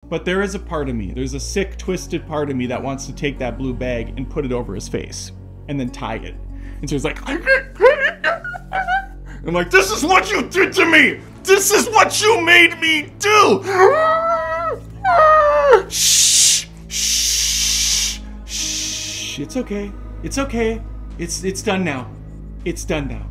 But there is a part of me, there's a sick, twisted part of me that wants to take that blue bag and put it over his face and then tie it. And so he's like, I'm like, this is what you did to me! This is what you made me do! Shh! Shh! Shh! It's okay. It's okay. It's done now. It's done now.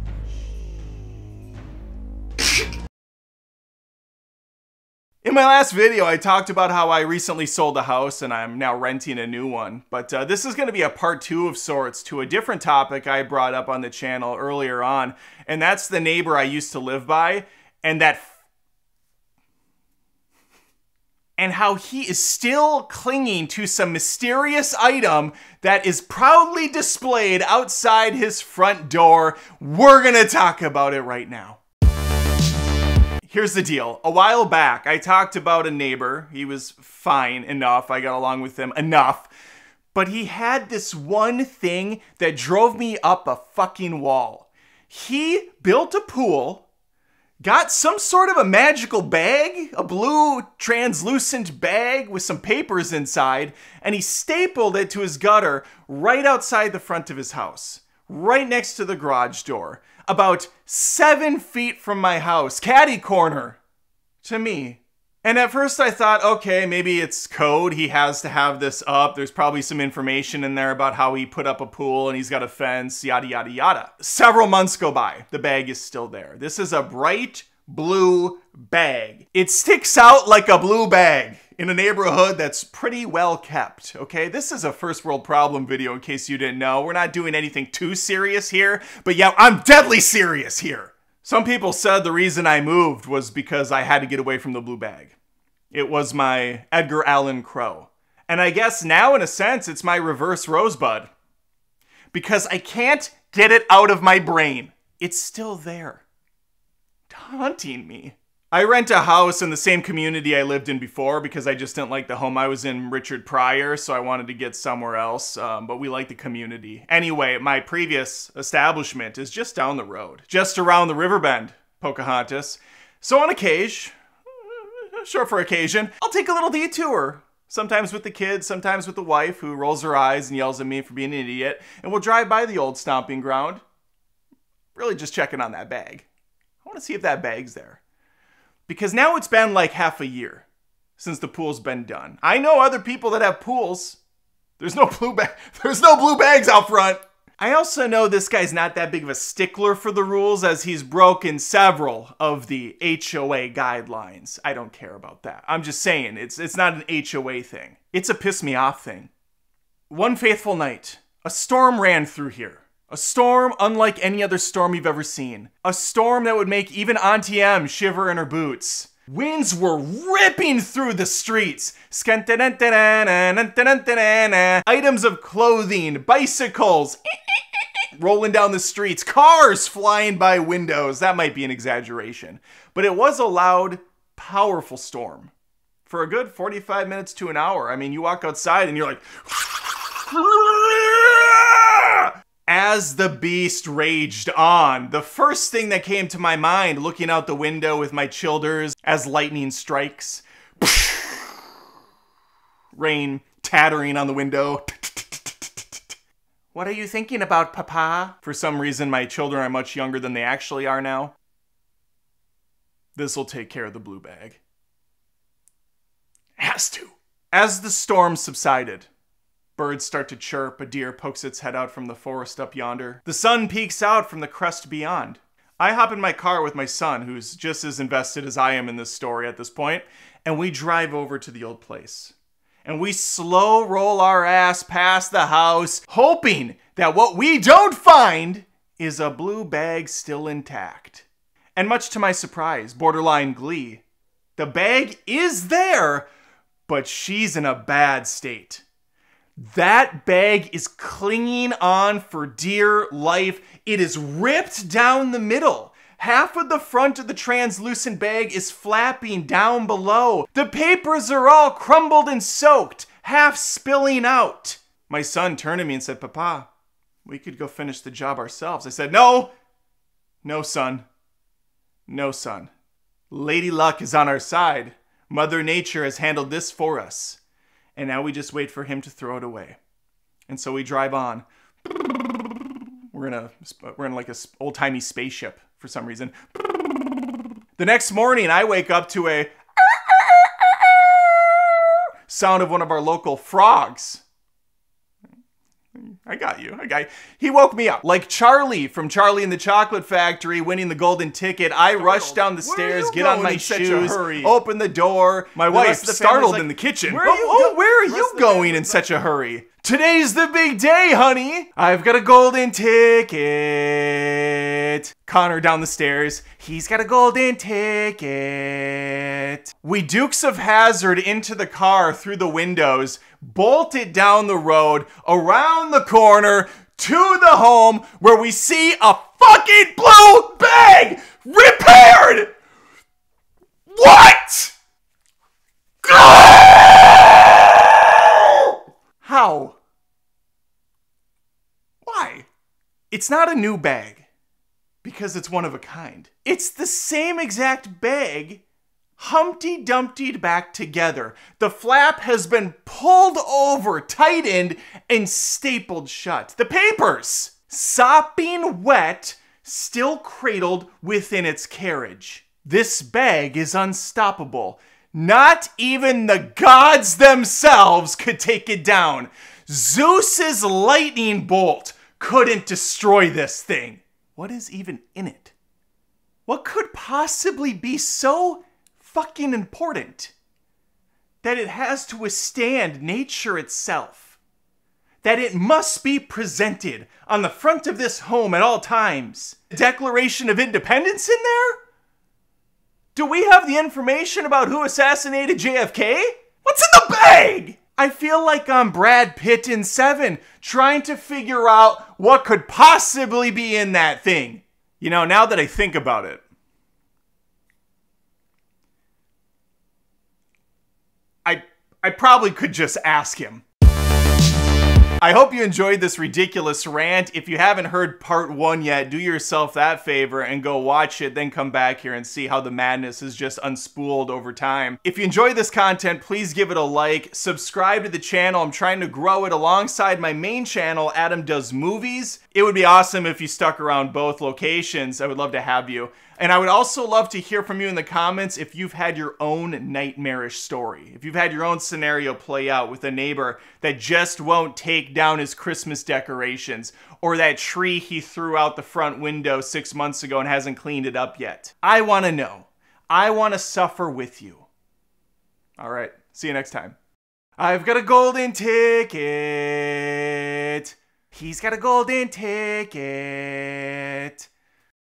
In my last video, I talked about how I recently sold a house and I'm now renting a new one. But this is going to be a part 2 of sorts to a different topic I brought up on the channel earlier on. And that's the neighbor I used to live by and how he is still clinging to some mysterious item that is proudly displayed outside his front door. We're going to talk about it right now. Here's the deal. A while back, I talked about a neighbor. He was fine enough. I got along with him enough. But he had this one thing that drove me up a fucking wall. He built a pool, got some sort of a magical bag, a blue translucent bag with some papers inside, and he stapled it to his gutter right outside the front of his house, right next to the garage door. About 7 feet from my house, catty corner to me. And at first I thought, okay, maybe it's code. He has to have this up. There's probably some information in there about how he put up a pool and he's got a fence, yada, yada, yada. Several months go by. The bag is still there. This is a bright blue bag. It sticks out like a blue bag in a neighborhood that's pretty well kept, okay? This is a first world problem video in case you didn't know. We're not doing anything too serious here, but yeah, I'm deadly serious here. Some people said the reason I moved was because I had to get away from the blue bag. It was my Edgar Allan Crow. And I guess now, in a sense, it's my reverse Rosebud. Because I can't get it out of my brain. It's still there, haunting me. I rent a house in the same community I lived in before because I just didn't like the home I was in Richard prior, so I wanted to get somewhere else, but we like the community. Anyway, my previous establishment is just down the road, just around the river bend, Pocahontas. So on occasion, short for occasion, I'll take a little detour. Sometimes with the kids, sometimes with the wife who rolls her eyes and yells at me for being an idiot, and we'll drive by the old stomping ground. Really just checking on that bag. I want to see if that bag's there. Because now it's been like half a year since the pool's been done. I know other people that have pools. There's no blue bags out front. I also know this guy's not that big of a stickler for the rules as he's broken several of the HOA guidelines. I don't care about that. I'm just saying, it's not an HOA thing. It's a piss me off thing. One fateful night, a storm ran through here. A storm unlike any other storm you've ever seen. A storm that would make even Auntie M shiver in her boots. Winds were ripping through the streets. Items of clothing, bicycles, rolling down the streets, cars flying by windows. That might be an exaggeration. But it was a loud, powerful storm. For a good 45 minutes to an hour. I mean, you walk outside and you're like... As the beast raged on, the first thing that came to my mind, looking out the window with my childers as lightning strikes, rain tattering on the window. What are you thinking about, Papa? For some reason, my children are much younger than they actually are now. This'll take care of the blue bag. Has to. As the storm subsided, birds start to chirp, a deer pokes its head out from the forest up yonder. The sun peeks out from the crest beyond. I hop in my car with my son, who's just as invested as I am in this story at this point, and we drive over to the old place. And we slow roll our ass past the house, hoping that what we don't find is a blue bag still intact. And much to my surprise, borderline glee, the bag is there, but she's in a bad state. That bag is clinging on for dear life. It is ripped down the middle. Half of the front of the translucent bag is flapping down below. The papers are all crumbled and soaked, half spilling out. My son turned to me and said, Papa, we could go finish the job ourselves. I said, no, son. No, son. Lady Luck is on our side. Mother Nature has handled this for us. And now we just wait for him to throw it away. And so we drive on. We're in like a old-timey spaceship for some reason. The next morning, I wake up to a sound of one of our local frogs. I got you. He woke me up. Like Charlie from Charlie and the Chocolate Factory winning the golden ticket, I rush down the stairs, get on my shoes, open the door. My wife, startled in the kitchen. Where are you going in such a hurry? Today's the big day, honey. I've got a golden ticket. Connor down the stairs. He's got a golden ticket. We Dukes of Hazzard into the car through the windows, bolt it down the road, around the corner, to the home where we see a fucking blue bag repaired. What? How? Why? It's not a new bag because it's one of a kind. It's the same exact bag, Humpty Dumpty'd back together. The flap has been pulled over, tightened, and stapled shut. The papers, sopping wet, still cradled within its carriage. This bag is unstoppable. Not even the gods themselves could take it down. Zeus's lightning bolt couldn't destroy this thing. What is even in it? What could possibly be so fucking important that it has to withstand nature itself? That it must be presented on the front of this home at all times? Declaration of Independence in there? Do we have the information about who assassinated JFK? What's in the bag? I feel like I'm Brad Pitt in Seven, trying to figure out what could possibly be in that thing. You know, now that I think about it, I probably could just ask him. I hope you enjoyed this ridiculous rant. If you haven't heard part 1 yet, do yourself that favor and go watch it, then come back here and see how the madness is just unspooled over time. If you enjoy this content, please give it a like, subscribe to the channel. I'm trying to grow it alongside my main channel, Adam Does Movies. It would be awesome if you stuck around both locations. I would love to have you. And I would also love to hear from you in the comments if you've had your own nightmarish story. If you've had your own scenario play out with a neighbor that just won't take down his Christmas decorations, or that tree he threw out the front window 6 months ago and hasn't cleaned it up yet. I want to know. I want to suffer with you. All right, see you next time. I've got a golden ticket. He's got a golden ticket.